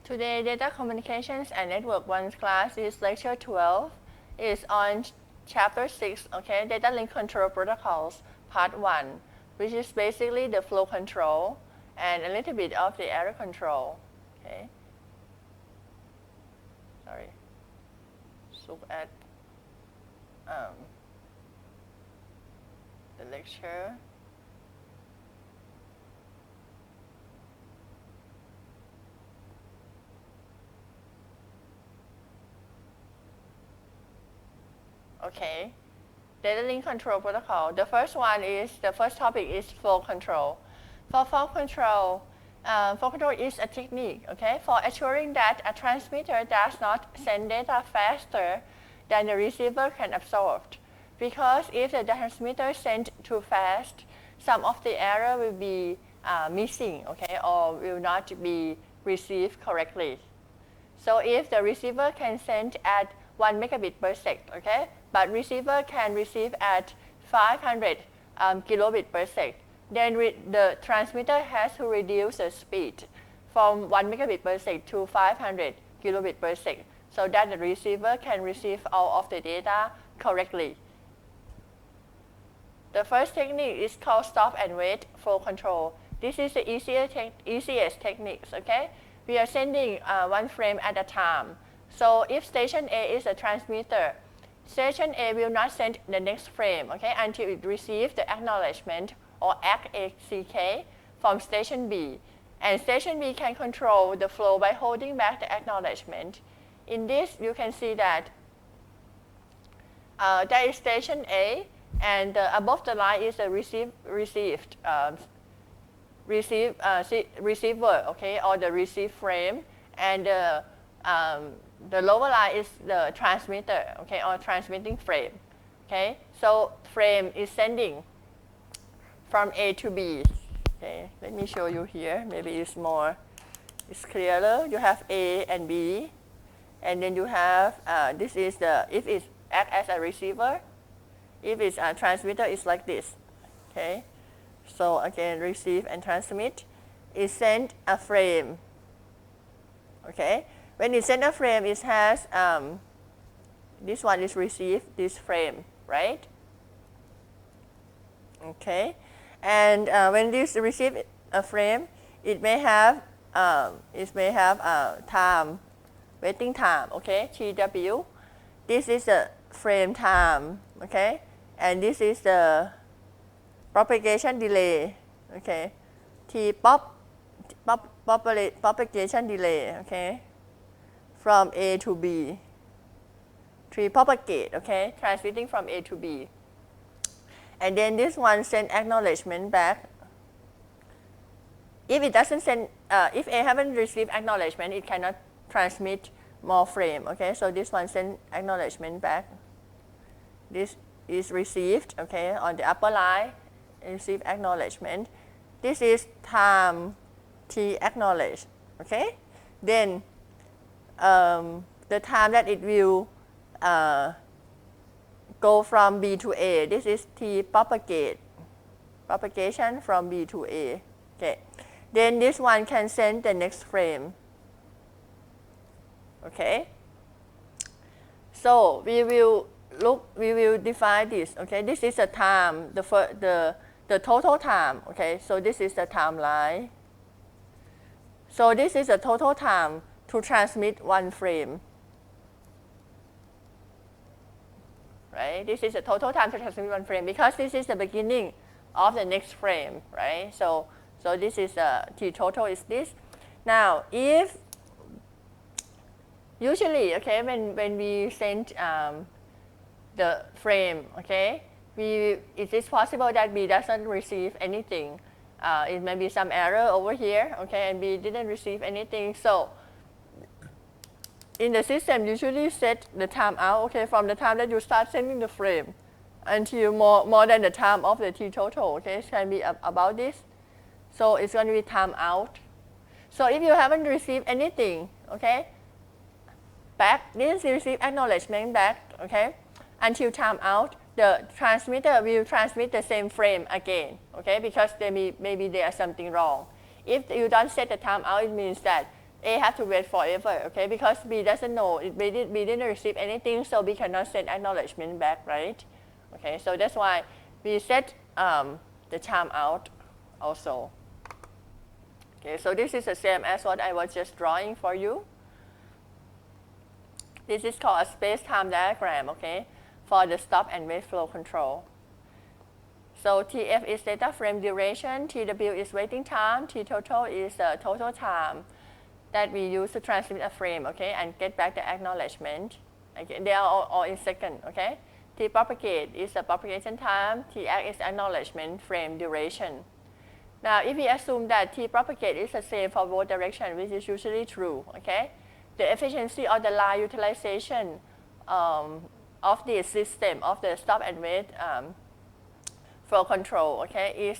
Today, Data Communications and Network 1 class is lecture 12. It's on chapter 6, okay, Data Link Control Protocols, part 1, which is basically the flow control and a little bit of the error control, okay. Sorry. Look at the lecture. Okay, data link control protocol. The first topic is flow control. For flow control is a technique, okay, for assuring that a transmitter does not send data faster than the receiver can absorb. Because if the transmitter sends too fast, some of the error will be missing, okay, or will not be received correctly. So if the receiver can send at 1 megabit per sec, okay, but receiver can receive at 500 kilobit per sec, then the transmitter has to reduce the speed from 1 megabit per sec to 500 kilobit per sec so that the receiver can receive all of the data correctly. The first technique is called stop and wait flow control. This is the easiest techniques, okay? We are sending one frame at a time. So if station A is a transmitter, station A will not send the next frame, okay, until it receives the acknowledgement or ACK from station B. And station B can control the flow by holding back the acknowledgement. In this, you can see that there is station A, and above the line is the receiver, okay, or the receive frame, and the lower line is the transmitter, okay, or transmitting frame, okay. So frame is sending from A to B. Okay, let me show you here. Maybe it's clearer. You have A and B, and then you have this is if it acts as a receiver. If it's a transmitter, it's like this. Okay, so again, receive and transmit. It sends a frame. Okay, when it sends a frame, it has this one is receive this frame, right? Okay. And when this receive a frame, it may have time, waiting time, okay, TW. This is the frame time, okay, and this is the propagation delay, okay, propagation delay, okay, from A to B. Propagate, okay, transmitting from A to B. And then this one send acknowledgement back. If it doesn't send, if A haven't received acknowledgement, it cannot transmit more frame. Okay, so this one send acknowledgement back. This is received, okay, on the upper line, receive acknowledgement. This is time T acknowledge, okay. Then the time that it will go from B to A. This is T propagation from B to A. Okay. Then this one can send the next frame. Okay. So we will define this. Okay. This is the time, the total time. Okay. So this is the timeline. So this is the total time to transmit one frame. Right? This is the total time to transmit one frame because this is the beginning of the next frame, right? So this is T total is this. Now, if usually, okay, when we send the frame, okay, it is possible that B doesn't receive anything. It may be some error over here, okay, and B didn't receive anything. So in the system, usually set the time out, okay, from the time that you start sending the frame until more than the time of the T total, okay, it can be about this. So it's going to be time out. So if you haven't received anything, okay, back, this receive acknowledgement back, okay, until time out, the transmitter will transmit the same frame again, okay, because maybe there is something wrong. If you don't set the time out, it means that A have to wait forever, okay? Because B doesn't know, B didn't receive anything, so B cannot send acknowledgement back, right? Okay, so that's why we set the timeout also. Okay, so this is the same as what I was just drawing for you. This is called a space-time diagram, okay, for the stop and wait flow control. So TF is data frame duration, TW is waiting time, T total is the total time that we use to transmit a frame, okay, and get back the acknowledgement. Okay, they are all in second, okay. T propagate is the propagation time, Tx is acknowledgement frame duration. Now, if we assume that T propagate is the same for both directions, which is usually true, okay, the efficiency of the line utilization of this system of the stop and wait flow control, okay, is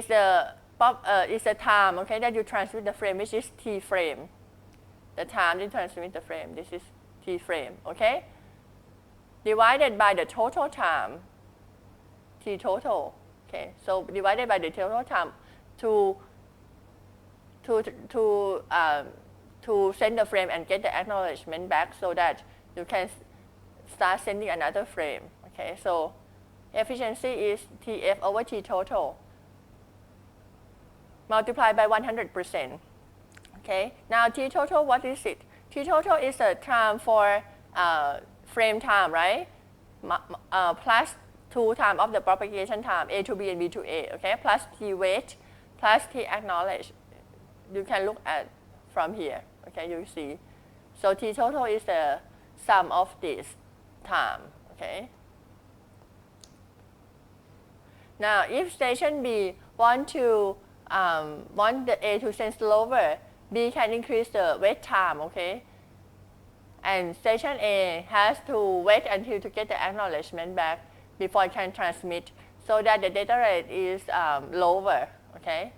the time, okay, that you transmit the frame, which is T frame. The time you transmit the frame, this is T frame, okay, divided by the total time, T total, okay, so divided by the total time to send the frame and get the acknowledgement back so that you can start sending another frame, okay, so efficiency is TF over T total multiplied by 100%. Okay. Now T total, what is it? T total is the time for frame time, right? Plus 2 time of the propagation time, A to B and B to A. Okay. Plus T wait, plus T acknowledge. You can look at from here. Okay. You see. So T total is the sum of this time. Okay. Now, if station B want the A to send slower, B can increase the wait time, okay? And station A has to wait until to get the acknowledgement back before it can transmit, so that the data rate is lower, okay?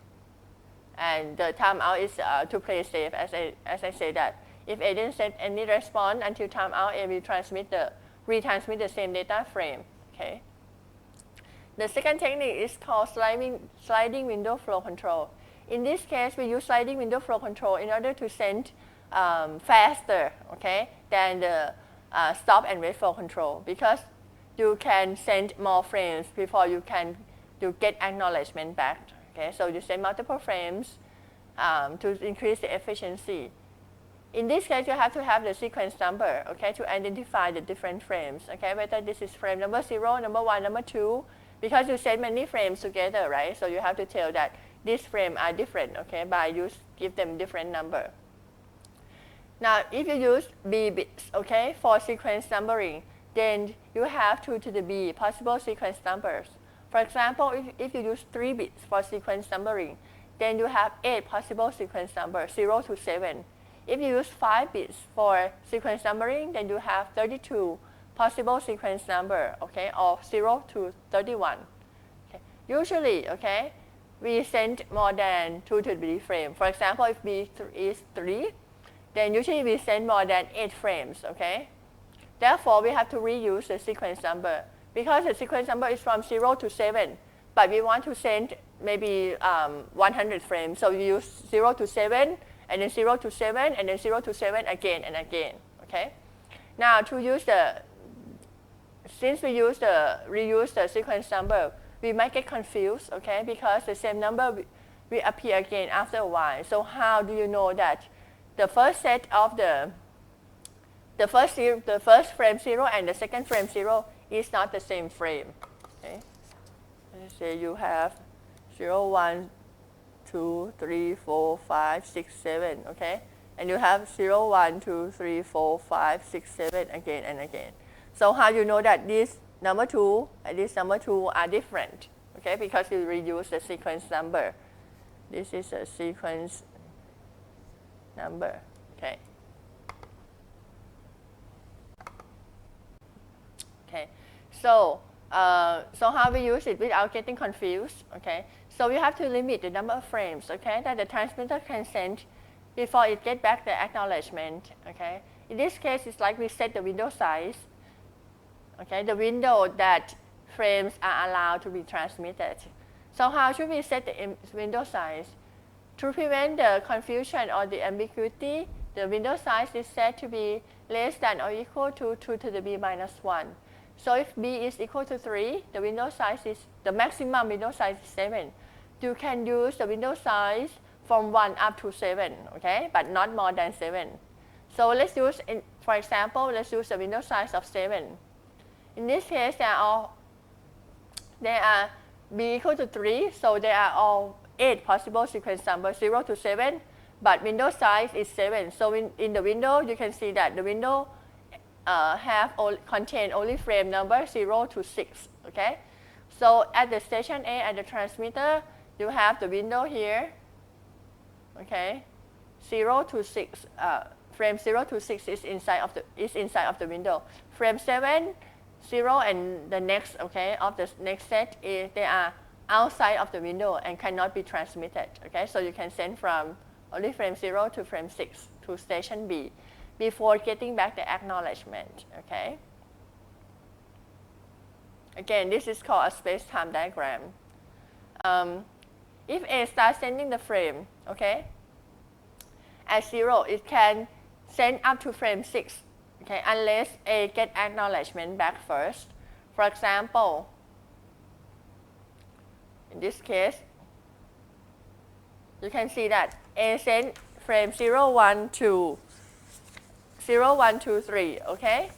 And the timeout is to play safe, as I say that. If A didn't send any response until timeout, A will retransmit the same data frame, okay? The second technique is called sliding window flow control. In this case, we use sliding window flow control in order to send faster, okay, than the stop and wait flow control, because you can send more frames before you get acknowledgement back. Okay, so you send multiple frames to increase the efficiency. In this case, you have to have the sequence number, okay, to identify the different frames, okay, whether this is frame number 0, number 1, number 2. Because you send many frames together, right? So you have to tell that these frames are different, okay, by give them different number. Now, if you use B bits, okay, for sequence numbering, then you have 2 to the B possible sequence numbers. For example, if you use 3 bits for sequence numbering, then you have 8 possible sequence numbers, 0 to 7. If you use 5 bits for sequence numbering, then you have 32 possible sequence number, okay, of 0 to 31. Okay. Usually, okay, we send more than 2 to the B frame. For example, if B is 3, then usually we send more than 8 frames, okay? Therefore, we have to reuse the sequence number, because the sequence number is from 0 to 7, but we want to send maybe 100 frames. So we use 0 to 7, and then 0 to 7, and then 0 to 7 again and again, okay? Now, since we reuse the sequence number, we might get confused, okay, because the same number will appear again after a while. So how do you know that the first set of the first frame 0 and the second frame 0 is not the same frame? Okay. Let's say you have 0, 1, 2, 3, 4, 5, 6, 7, okay, and you have 0, 1, 2, 3, 4, 5, 6, 7 again and again. So how you know that this number 2 and this number 2 are different? Okay, because you reuse the sequence number. This is a sequence number. Okay. Okay. So how we use it without getting confused? Okay. So we have to limit the number of frames, okay, that the transmitter can send before it gets back the acknowledgement. Okay. In this case, it's like we set the window size. Okay, the window that frames are allowed to be transmitted. So how should we set the window size? To prevent the confusion or the ambiguity, the window size is set to be less than or equal to 2 to the b minus 1. So if b is equal to 3, the window size is, the maximum window size is 7. You can use the window size from 1 up to 7, okay, but not more than 7. So let's use, for example, let's use the window size of 7. In this case, they are b equal to 3, so there are all 8 possible sequence numbers 0 to 7, but window size is 7. So in the window, you can see that the window contain only frame number 0 to 6, okay? So at the station A, at the transmitter, you have the window here, okay? 0 to 6, frame 0 to 6 is inside of the window. Frame 7, 0 and the next, okay, of the next set they are outside of the window and cannot be transmitted, okay? So you can send from only frame 0 to frame 6 to station B before getting back the acknowledgement, okay? Again, this is called a space-time diagram. If A starts sending the frame, okay, at 0, it can send up to frame 6, okay, unless A get acknowledgement back first. For example, in this case, you can see that A sent frame 0, 1, 2, 0, 1, 2, 3, okay?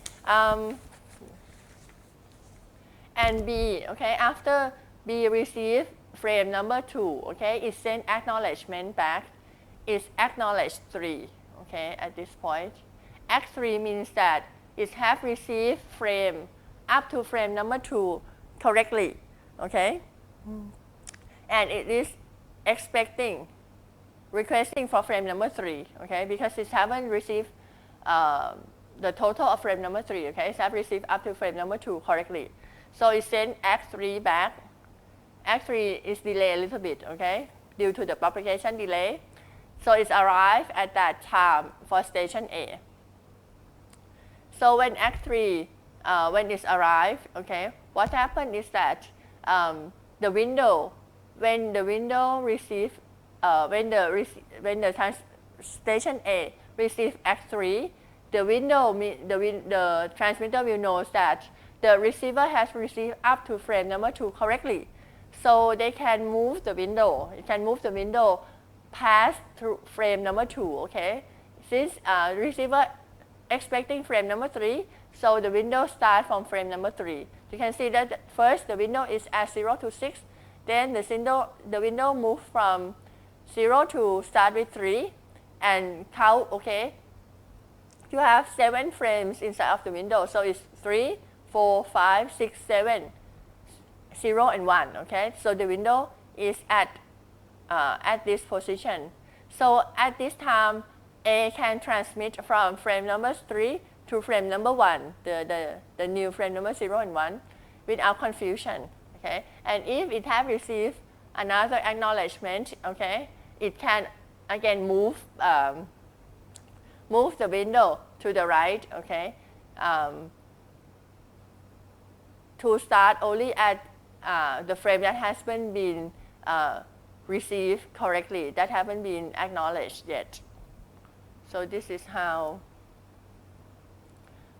And B, okay, after B receive frame number 2, okay, it sent acknowledgement back, is acknowledged 3, okay, at this point. Act 3 means that it have received frame up to frame number 2 correctly, okay? And it is requesting for frame number 3, okay, because it haven't received the total of frame number 3, okay, it have received up to frame number 2 correctly. So it sent Act 3 back. Act 3 is delayed a little bit, okay, due to the propagation delay. So it's arrived at that time for station A. So when Act 3, when it's arrived, okay, what happened is that the window, when the window receive, when the station A receive Act 3, the transmitter will know that the receiver has received up to frame number 2 correctly. So they can move the window. It can move the window past through frame number 2, okay? Since receiver expecting frame number 3, so the window starts from frame number 3. You can see that first the window is at 0 to 6, then the window moves from 0 to start with 3 and count, okay? You have 7 frames inside of the window, so it's 3, 4, 5, 6, 7, 0 and 1, okay? So the window is at this position. So at this time, A can transmit from frame number 3 to frame number 1, the new frame number 0 and 1, without confusion, okay? And if it have received another acknowledgement, okay, it can again move the window to the right, okay, to start only at the frame that has been received correctly, that haven't been acknowledged yet. So this is how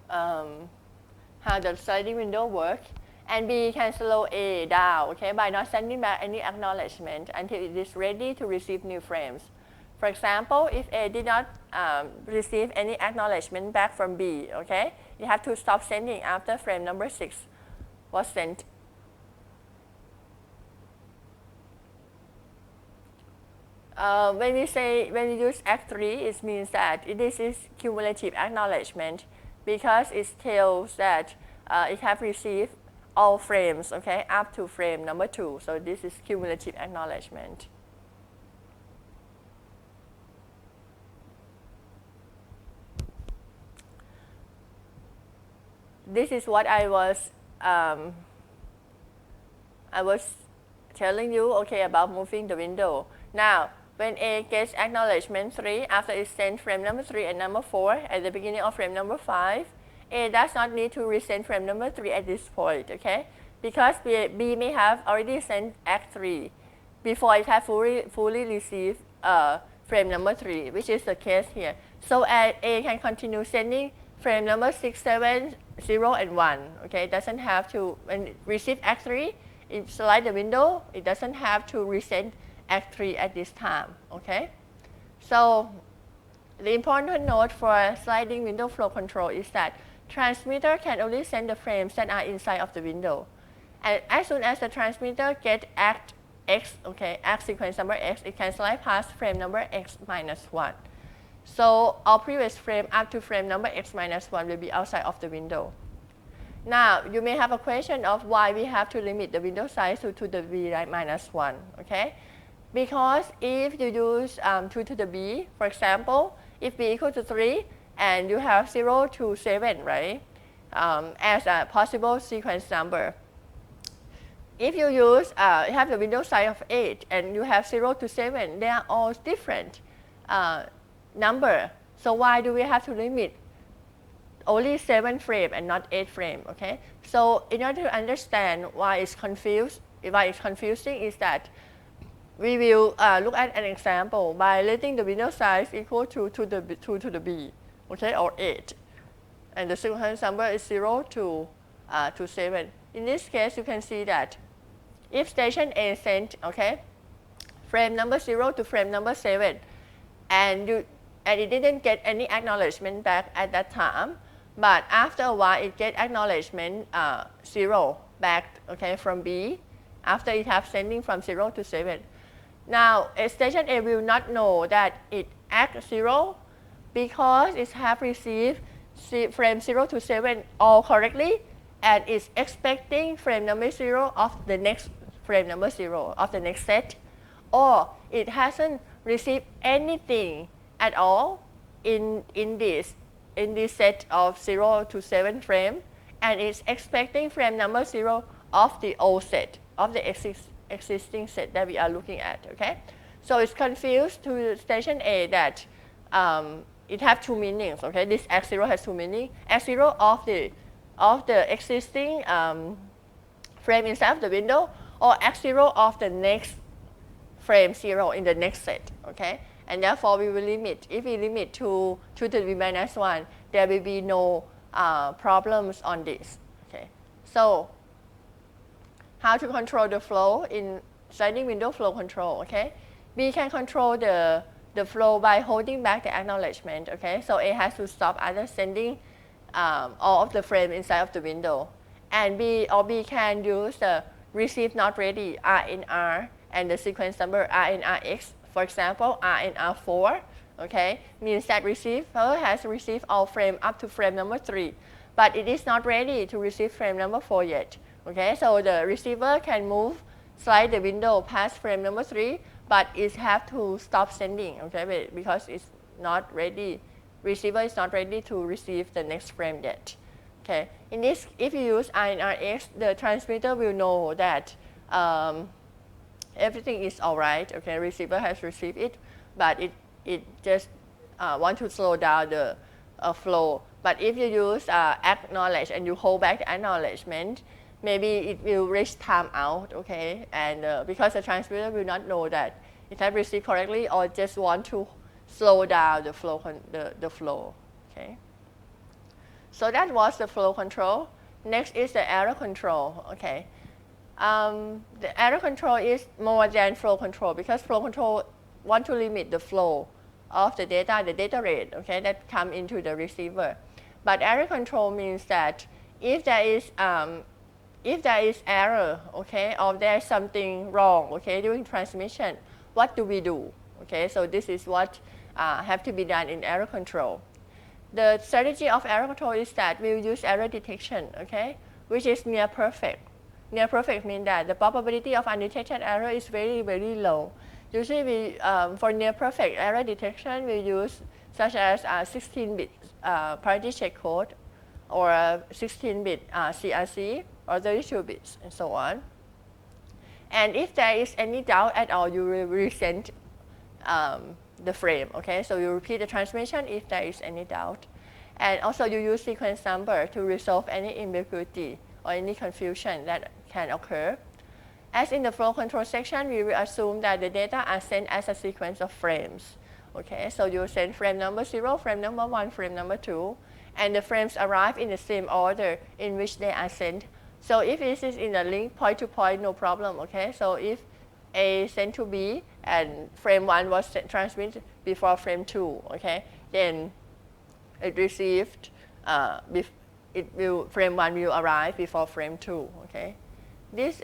the sliding window works. And B can slow A down, okay, by not sending back any acknowledgement until it is ready to receive new frames. For example, if A did not receive any acknowledgement back from B, okay, you have to stop sending after frame number 6 was sent. When we use Act 3, it means that this is cumulative acknowledgement because it tells that it have received all frames, okay, up to frame number 2. So this is cumulative acknowledgement. This is what I was telling you, okay, about moving the window. Now, when A gets acknowledgement 3, after it sends frame number 3 and number 4 at the beginning of frame number 5, A does not need to resend frame number 3 at this point, okay? Because B may have already sent Act 3 before it has fully received frame number 3, which is the case here. So A can continue sending frame number 6, 7, 0, and 1. Okay, it doesn't have to, when it receive Act 3, it slide the window, it doesn't have to resend Act 3 at this time. Okay, so the important note for sliding window flow control is that transmitter can only send the frames that are inside of the window. And as soon as the transmitter gets Act X, okay, Act sequence number X, it can slide past frame number X minus 1. So our previous frame up to frame number X minus 1 will be outside of the window. Now, you may have a question of why we have to limit the window size to the B minus 1, okay? Because if you use 2 to the B, for example, if B equal to 3 and you have 0 to 7, right, as a possible sequence number. If you use, you have the window size of 8 and you have 0 to 7, they are all different number. So why do we have to limit only 7 frame and not 8 frame, okay? So in order to understand why it's confusing is that we will look at an example by letting the window size equal to 2 to the B, okay, or 8. And the sequence number is 0 to 7. In this case, you can see that if station A sent, okay, frame number 0 to frame number 7, and it didn't get any acknowledgement back at that time, but after a while it get acknowledgement 0 back, okay, from B, after it have sending from 0 to 7. Now, station A will not know that it act 0 because it have received frame 0 to 7 all correctly, and is expecting frame number 0 of the next frame number 0 of the next set, or it hasn't received anything at all in this set of 0 to 7 frame, and is expecting frame number 0 of the old set, of the existing set that we are looking at, okay? So it's confused to station A that it has 2 meanings, okay? This X0 has 2 meanings. X0 of the existing frame inside of the window, or X0 of the next frame 0 in the next set, okay? And therefore we will limit, if we limit to the B minus 1, there will be no problems on this, okay? So how to control the flow in sliding window flow control, okay? We can control the flow by holding back the acknowledgement, okay? So A has to stop either sending all of the frame inside of the window. And B can use the receive not ready RNR and the sequence number RNRX. For example, RNR4, okay, means that receiver has received all frame up to frame number 3, but it is not ready to receive frame number 4 yet. Okay, so the receiver can slide the window past frame number 3, but it have to stop sending, okay, because it's not ready. Receiver is not ready to receive the next frame yet. Okay, in this, if you use INRX, the transmitter will know that everything is all right. Okay, receiver has received it, but it just want to slow down the flow. But if you use acknowledge and you hold back the acknowledgement, maybe it will reach timeout, okay? And because the transmitter will not know that it has received correctly, or just want to slow down the flow, okay? So that was the flow control. Next is the error control, okay? The error control is more than flow control, because flow control want to limit the flow of the data rate, okay, that come into the receiver. But error control means that if there is error, okay, or there is something wrong, okay, during transmission, what do we do? Okay, so this is what have to be done in error control. The strategy of error control is that we will use error detection, okay, which is near perfect. Near perfect means that the probability of undetected error is very, very low. Usually, we, for near perfect error detection, we use such as 16-bit parity check code, or 16-bit CRC, or 32 bits, and so on. And if there is any doubt at all, you will resend the frame, okay? So you repeat the transmission if there is any doubt. And also you use sequence number to resolve any ambiguity or any confusion that can occur. As in the flow control section, we will assume that the data are sent as a sequence of frames. Okay, so you send frame number 0, frame number 1, frame number 2, and the frames arrive in the same order in which they are sent. So if this is in a link point to point, no problem. Okay, so if A sent to B and frame 1 was transmitted before frame 2, okay, then it received, frame 1 will arrive before frame 2. Okay, this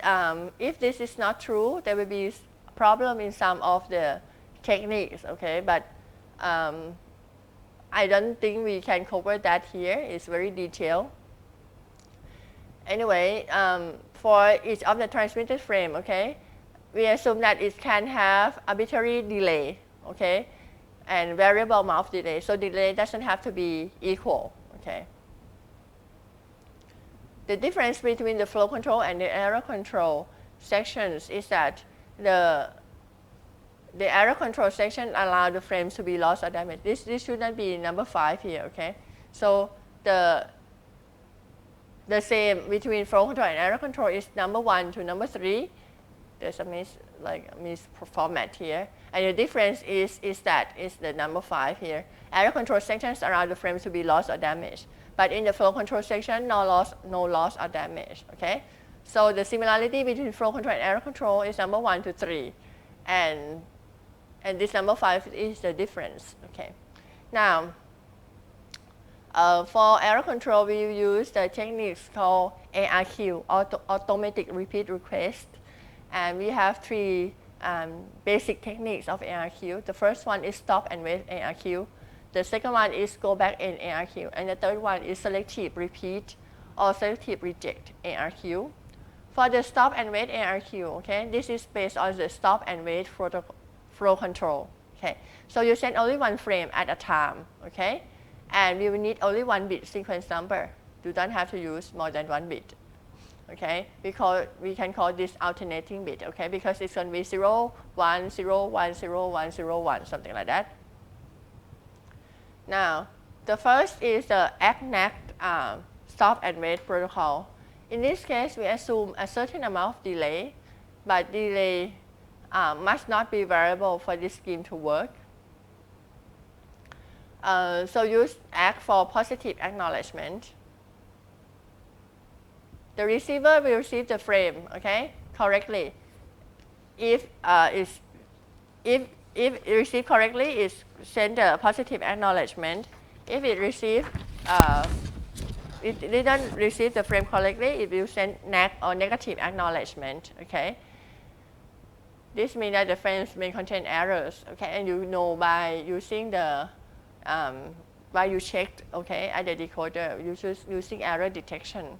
if this is not true, there will be a problem in some of the techniques. Okay, but I don't think we can cover that here. It's very detailed. Anyway, for each of the transmitted frame, okay, we assume that it can have arbitrary delay, okay, and variable amount of delay. So delay doesn't have to be equal, okay. The difference between the flow control and the error control sections is that the error control section allows the frames to be lost or damaged. This should not be number 5 here, okay. So the same between flow control and error control is number 1 to number 3. There's a misformat here. And the difference is the number 5 here. Error control sections allow the frames to be lost or damaged. But in the flow control section, no loss or damage. Okay? So the similarity between flow control and error control is number 1 to 3. And this number 5 is the difference. Okay. Now, for error control, we use the techniques called ARQ, automatic repeat request. And we have 3 basic techniques of ARQ. The first one is stop and wait ARQ. The second one is go back in ARQ. And the third one is selective repeat or selective reject ARQ. For the stop and wait ARQ, okay, this is based on the stop and wait flow control. Okay, so you send only 1 frame at a time, okay, and we will need only 1 bit sequence number. You don't have to use more than 1 bit. Okay, we can call this alternating bit, okay, because it's going to be 0, 1, 0, 1, 0, 1, 0, 1, something like that. Now, the first is the ACNAC stop and wait protocol. In this case, we assume a certain amount of delay, but delay must not be variable for this scheme to work. So use ACK for positive acknowledgement. The receiver will receive the frame, okay, correctly. If it received correctly, it send a positive acknowledgement. If it received it didn't receive the frame correctly, it will send negative acknowledgement. Okay. This means that the frames may contain errors. Okay, and you know by using the by you checked, okay, at the decoder using error detection.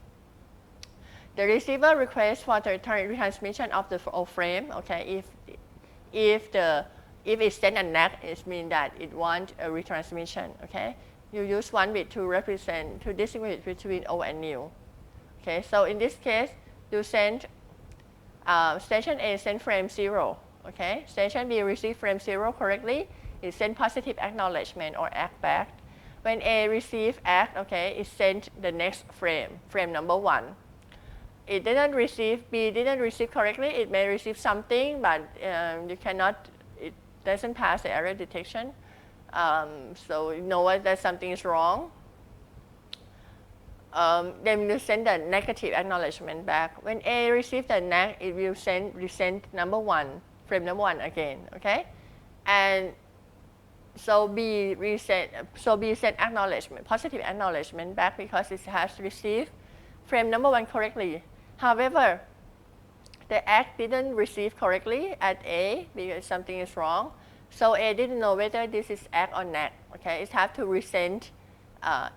The receiver requests for the retransmission of the frame. Okay, if it sends a nag, it means that it wants a retransmission. Okay, you use 1 bit to distinguish between old and new. Okay, so in this case, you send station A send frame 0. Okay, station B receive frame 0 correctly. It send positive acknowledgement or ACK back. When A receive ACK, okay, it sent the next frame number 1. It didn't receive, B didn't receive correctly, it may receive something, but it doesn't pass the error detection. So you know that something is wrong. Then you send the negative acknowledgement back. When A receives the nag, it will resend number 1, frame number 1 again, okay? And so B sent acknowledgement, positive acknowledgement back because it has received frame number 1 correctly. However, the ACK didn't receive correctly at A because something is wrong. So A didn't know whether this is ACK or NAC. Okay, it has to resend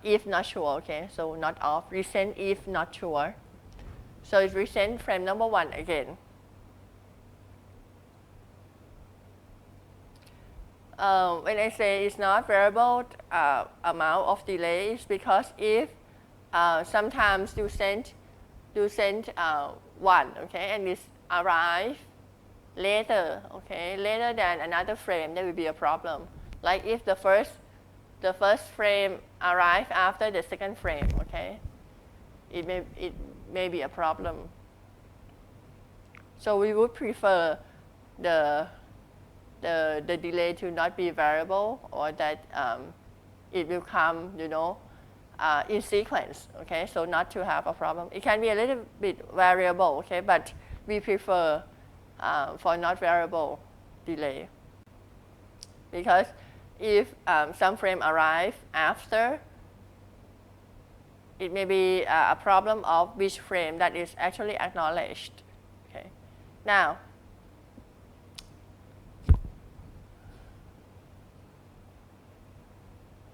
if not sure. Okay, so not off, resend if not sure. So it resend frame number 1 again. When I say it's not variable amount of delay, it's because if sometimes you send 1, okay, and it arrive later, okay, later than another frame, there will be a problem. Like if the first frame arrive after the second frame, okay, it may be a problem. So we would prefer the delay to not be variable, or that it will come, in sequence, okay? So not to have a problem. It can be a little bit variable, okay? But we prefer for not variable delay. Because if some frame arrive after, it may be a problem of which frame that is actually acknowledged, okay? Now,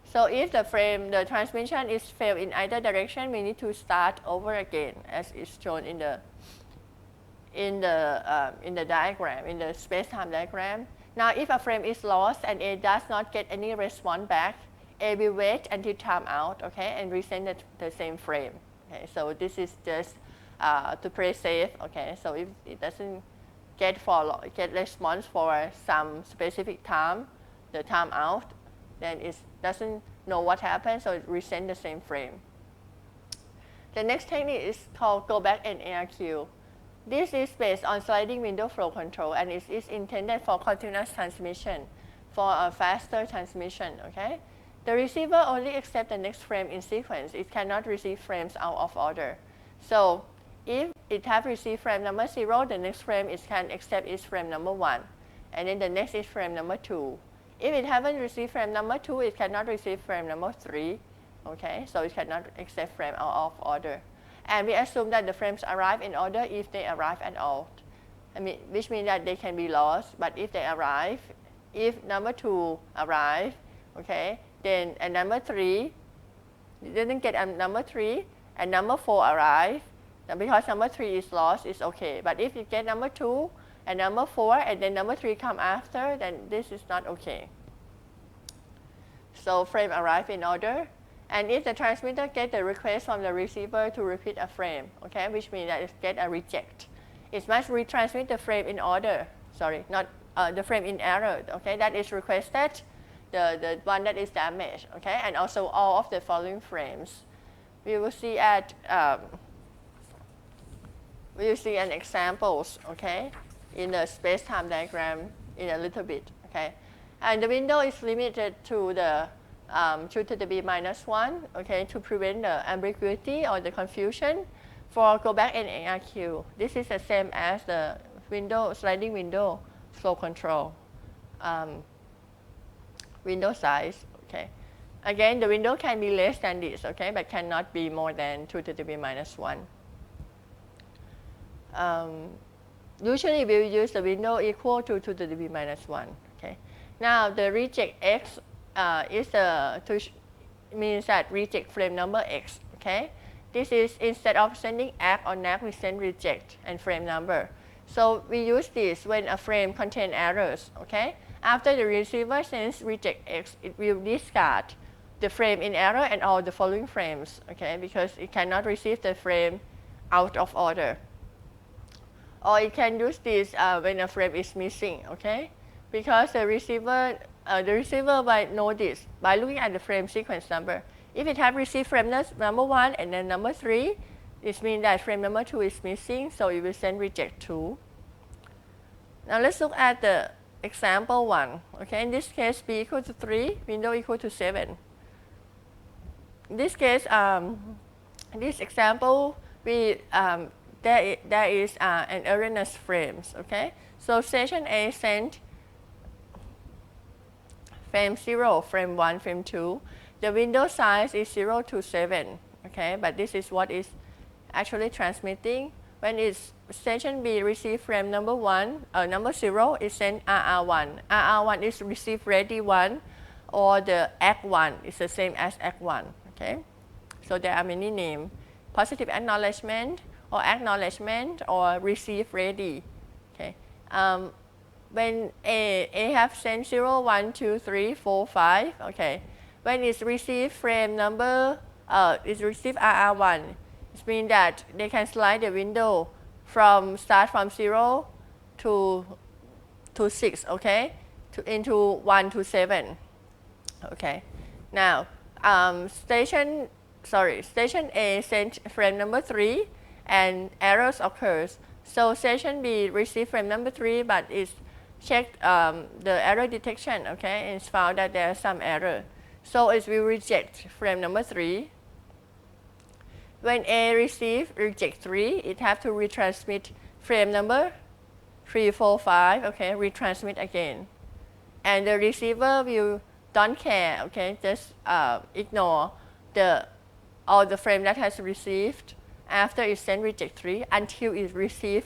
so if the transmission is failed in either direction, we need to start over again, as is shown in the diagram, in the space-time diagram. Now, if a frame is lost and A does not get any response back, A will wait until timeout, okay, and resend the same frame. Okay, so this is just to play safe, okay. So if it doesn't get response for some specific time, the timeout, then it doesn't know what happened, so it resend the same frame. The next technique is called go back and ARQ. This is based on sliding window flow control, and it is intended for continuous transmission, for a faster transmission, okay? The receiver only accepts the next frame in sequence. It cannot receive frames out of order. So if it has received frame number 0, the next frame it can accept is frame number 1, and then the next is frame number 2. If it haven't received frame number 2, it cannot receive frame number 3, okay? So it cannot accept frame out of order. And we assume that the frames arrive in order if they arrive at all. Which means that they can be lost, but if they arrive, if number 2 arrive, okay, then at number 3, you didn't get a number 3, and number 4 arrive, and because number 3 is lost, it's okay. But if you get number 2 and number 4, and then number 3 come after, then this is not okay. So frame arrive in order. And if the transmitter gets the request from the receiver to repeat a frame, okay, which means that it gets a reject, it must retransmit the frame in order, sorry, not the frame in error, okay, that is requested, the one that is damaged, okay, and also all of the following frames. We will see an examples, okay, in the space-time diagram in a little bit, okay. And the window is limited to the 2 to the b minus 1, okay, to prevent the ambiguity or the confusion for go back and ARQ. This is the same as the sliding window flow control window size, okay. Again, the window can be less than this, okay, but cannot be more than 2 to the b minus 1. Usually we'll use the window equal to 2 to the b minus 1, okay. Now the reject x means that reject frame number x, okay. This is instead of sending ACK or NACK, we send reject and frame number. So we use this when a frame contains errors, okay. After the receiver sends reject x, it will discard the frame in error and all the following frames, okay, because it cannot receive the frame out of order. Or it can use this when a frame is missing, okay, because the receiver might know this by looking at the frame sequence number. If it has received frame number 1 and then number 3, it means that frame number 2 is missing, so it will send reject 2. Now let's look at the example 1. Okay, in this case, b equal to 3, window equal to 7. In this case, this example, there is an erroneous frames. Okay, so station A sent frame 0, frame 1, frame 2. The window size is 0 to 7. Okay, but this is what is actually transmitting. When it's station B receive frame number 1, number 0 is sent RR1. RR1 is receive ready 1, or the ACK1 is the same as ACK1. Okay, so there are many names: positive acknowledgement, or acknowledgement, or receive ready. Okay, when A have sent 0, 1, 2, 3, 4, 5. Okay, when it's received frame number, it's received RR1. It means that they can slide the window start from 0 to 6, okay, into 1 to 7. Okay, now station A sent frame number 3, and errors occurs. So station B received frame number 3, but it's checked the error detection, okay, and it's found that there's some error. So it will reject frame number 3. When A reject 3, it have to retransmit frame number 3, 4, 5, okay, retransmit again. And the receiver will don't care, okay, just ignore all the frame that has received after it send reject 3 until it receive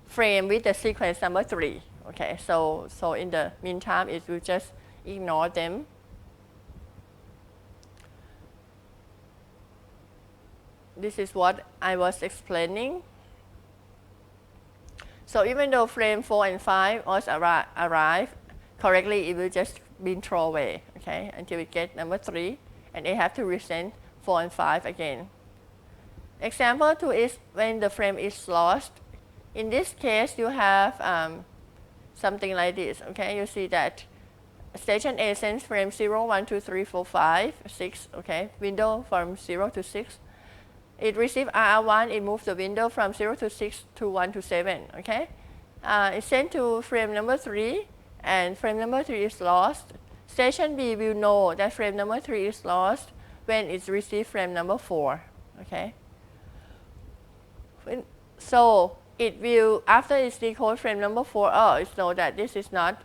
frame with the sequence number 3. Okay, so in the meantime, it will just ignore them. This is what I was explaining. So even though frame 4 and 5 was arrive correctly, it will just be thrown away, okay, until we get number 3, and they have to resend 4 and 5 again. Example 2 is when the frame is lost. In this case, you have something like this, okay? You see that station A sends frame 0, 1, 2, 3, 4, 5, 6, okay? Window from 0 to 6. It receives RR1, it moves the window from 0 to 6 to 1 to 7, okay? It's sent to frame number 3, and frame number 3 is lost. Station B will know that frame number 3 is lost when it receives frame number 4, okay? So it will, after it decodes frame number 4, it knows that this is not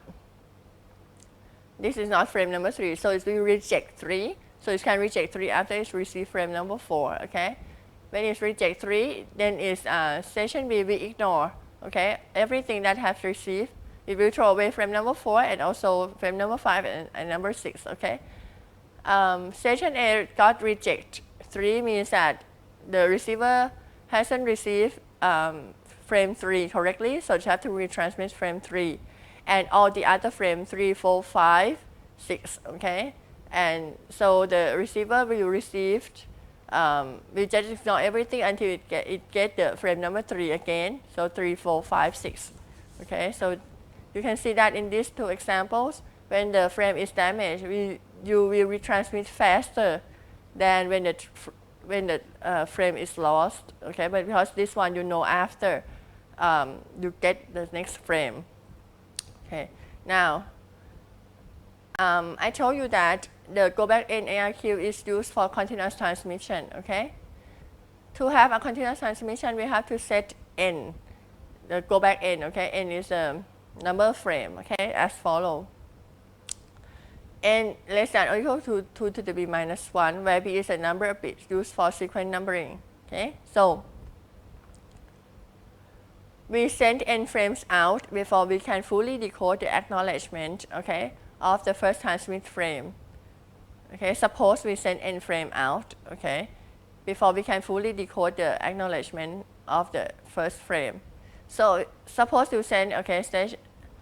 frame number 3, so it will reject 3. So it can reject 3 after it's received frame number 4, okay? When it's reject 3, then it's station B will ignore, okay, everything that has received. It will throw away frame number 4 and also frame number 5 and number 6, okay? Station A got reject 3 means that the receiver hasn't received frame 3 correctly, so you have to retransmit frame 3. And all the other frame 3, 4, 5, 6, okay? And so the receiver will receive, will just ignore everything until it get the frame number 3 again, so 3, 4, 5, 6, okay? So you can see that in these 2 examples, when the frame is damaged, you will retransmit faster than when the frame is lost, okay? But because this one you know after you get the next frame, okay? Now, I told you that the go back N ARQ is used for continuous transmission, okay? To have a continuous transmission, we have to set N, the go back N, okay? N is a number of frame, okay, as follow. N less than or equal to 2 to the b minus 1, where b is a number of bits used for sequence numbering, okay? So we send n frames out before we can fully decode the acknowledgement, okay, of the first transmit frame. Okay, suppose we send n frame out, okay, before we can fully decode the acknowledgement of the first frame. So suppose you send, okay, stage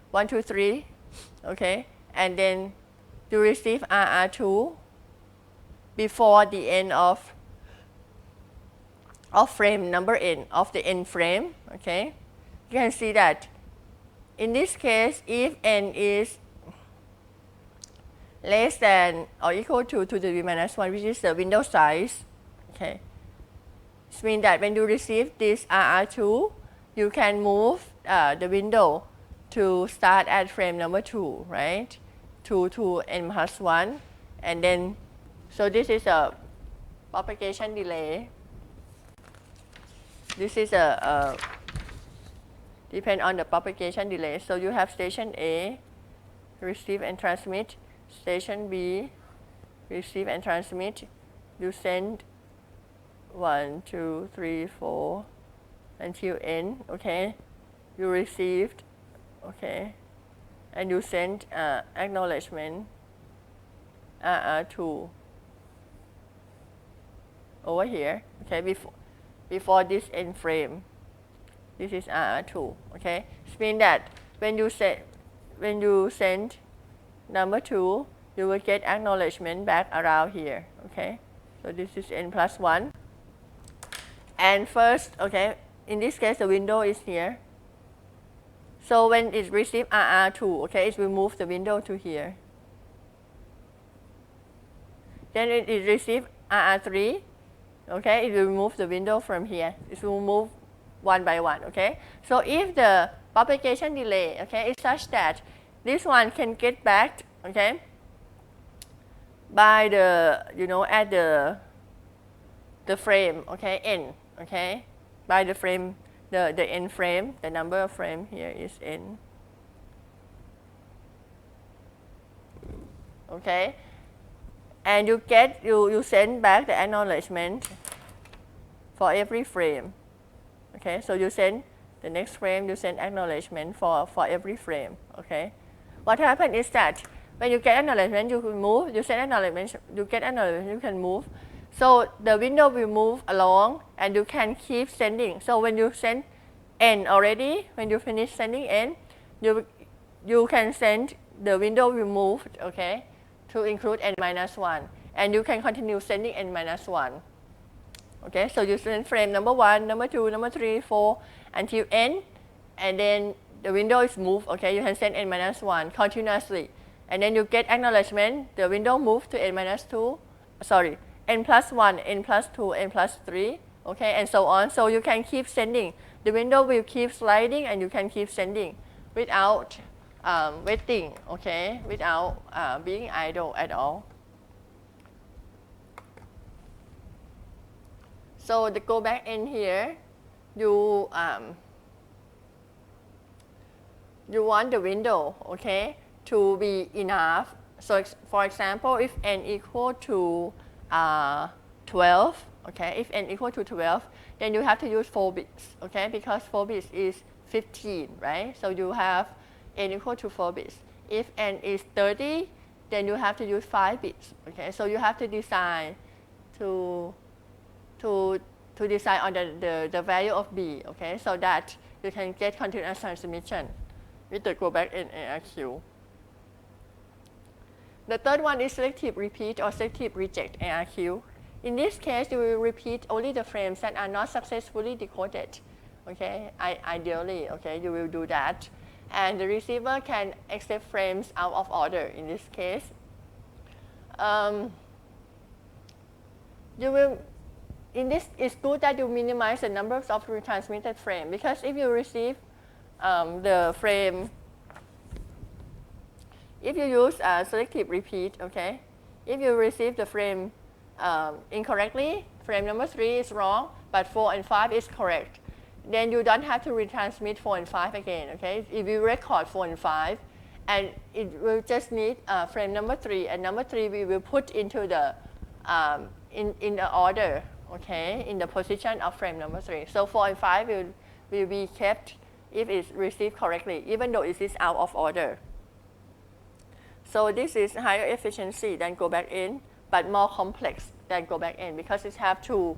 1, 2, 3, okay, and then you receive RR2 before the end of frame number n, of the n frame, okay. You can see that in this case, if n is less than or equal to the b minus 1, which is the window size, okay, it means that when you receive this RR2, you can move the window to start at frame number 2, right, to n plus 1, and then, so this is a propagation delay. This is depend on the propagation delay. So you have station A, receive and transmit, station B, receive and transmit. You send 1, 2, 3, 4 until n, okay. You received, okay, and you send acknowledgement RR2 over here, okay, before this n frame. This is RR2, okay. It means that when you send number 2, you will get acknowledgement back around here, okay. So this is n plus 1. And first, okay, in this case the window is here. So when it receives RR2, okay, it will move the window to here. Then it receives RR3, okay, it will move the window from here. It will move one by one, okay? So if the propagation delay, okay, is such that this one can get back, okay, by the, at the frame, okay, n, okay, by the frame, the n frame, the number of frame here is n, okay, and you send back the acknowledgement for every frame, okay, so you send the next frame, you send acknowledgement for every frame, okay. What happens is that when you get acknowledgement, you can move, you send acknowledgement, you get acknowledgement, you can move. So the window will move along and you can keep sending. So when you send n already, when you finish sending n, you can send, the window will move, okay, to include n minus 1. And you can continue sending n minus 1. Okay, so you send frame number 1, number 2, number 3, 4 until n, and then the window is moved, okay, you can send n minus 1 continuously. And then you get acknowledgement, the window moves to n minus 2, sorry, n plus 1, n plus 2, n plus 3, okay, and so on. So you can keep sending. The window will keep sliding and you can keep sending without waiting, okay, without being idle at all. So the go back in here, you want the window, okay, to be enough. So for example, if n equal to 12, okay, if n equal to 12, then you have to use 4 bits, okay, because 4 bits is 15, right? So you have n equal to 4 bits. If n is 30, then you have to use 5 bits, okay? So you have to design to decide on the value of b, okay, so that you can get continuous transmission with the go back in ARQ. The third one is selective repeat or selective reject ARQ. In this case, you will repeat only the frames that are not successfully decoded, okay, ideally, okay, you will do that. And the receiver can accept frames out of order in this case. It's good that you minimize the number of retransmitted frames, because if you receive the frame, if you use selective repeat, okay, if you receive the frame incorrectly, frame number 3 is wrong, but 4 and 5 is correct, then you don't have to retransmit 4 and 5 again, okay? If you record 4 and 5, and it will just need frame number 3, and number 3 we will put into the in the order, okay, in the position of frame number 3. So 4 and 5 will be kept if it's received correctly, even though it is out of order. So this is higher efficiency than go back in, but more complex than go back in, because it have to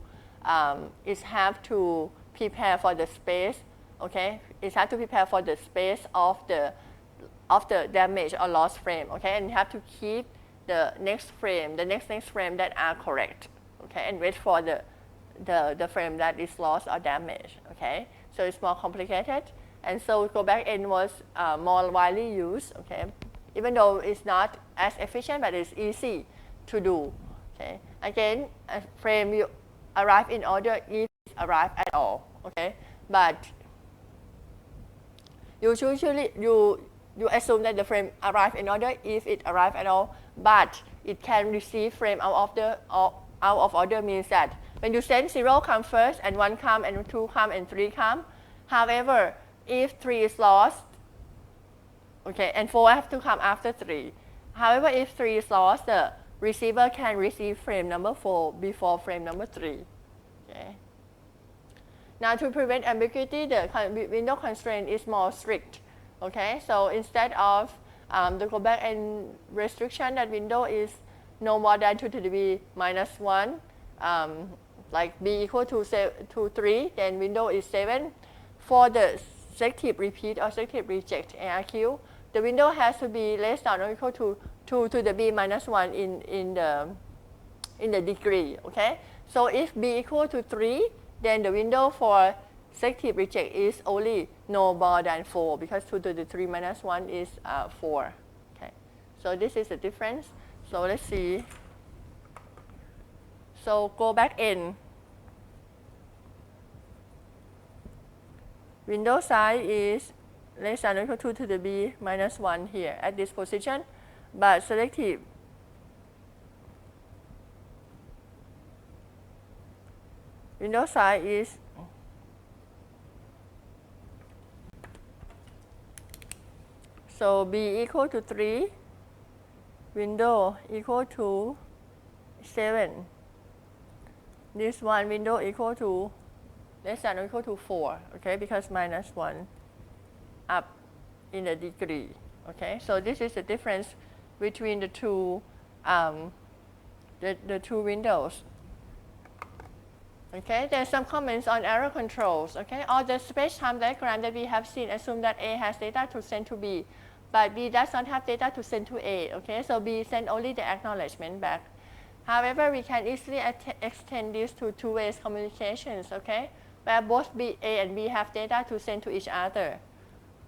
prepare for the space, okay? It has to prepare for the space of the damaged or lost frame, okay? And you have to keep the next frame, the next frame that are correct, okay? And wait for the frame that is lost or damaged, okay? So it's more complicated, and so go back in was more widely used, okay? Even though it's not as efficient, but it's easy to do, okay? Again, a frame you arrive in order if it arrive at all, okay? But usually you assume that the frame arrive in order if it arrive at all, but it can receive frame out of order means that when you send 0 come first and 1 come and 2 come and 3 come. However, if 3 is lost, okay, and 4 have to come after 3. However, if 3 is lost, the receiver can receive frame number 4 before frame number 3. Okay. Now, to prevent ambiguity, the window constraint is more strict. Okay, so instead of the go back and restriction, that window is no more than 2 to the b minus 1, like b equal to 3, then window is 7. For the selective repeat or selective reject ARQ, the window has to be less than or equal to 2 to the b minus 1 in the degree, okay? So if b equal to 3, then the window for selective reject is only no more than 4, because 2 to the 3 minus 1 is 4, okay? So this is the difference. So let's see. So go back in. window size is less than or equal to the b minus 1 here at this position, but selective window size is so b equal to 3, window equal to 7. This one window equal to less than or equal to 4, okay, because minus 1 up in the degree, okay. So this is the difference between the two the two windows. Okay, there's some comments on error controls. Okay, all the space-time diagram that we have seen assume that A has data to send to B, but B does not have data to send to A. Okay, so B send only the acknowledgement back. However, we can easily extend this to two-way communications. Okay, where both A and B have data to send to each other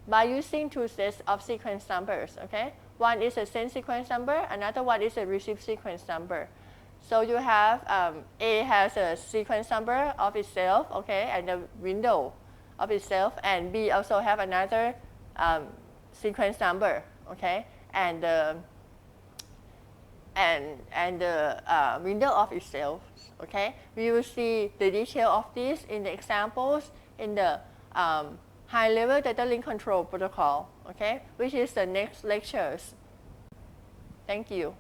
by using two sets of sequence numbers. Okay, one is a send sequence number, another one is a receive sequence number. So you have A has a sequence number of itself, okay, and the window of itself, and B also have another sequence number, okay, and the window of itself, okay. We will see the detail of this in the examples in the high-level data link control protocol, okay, which is the next lectures. Thank you.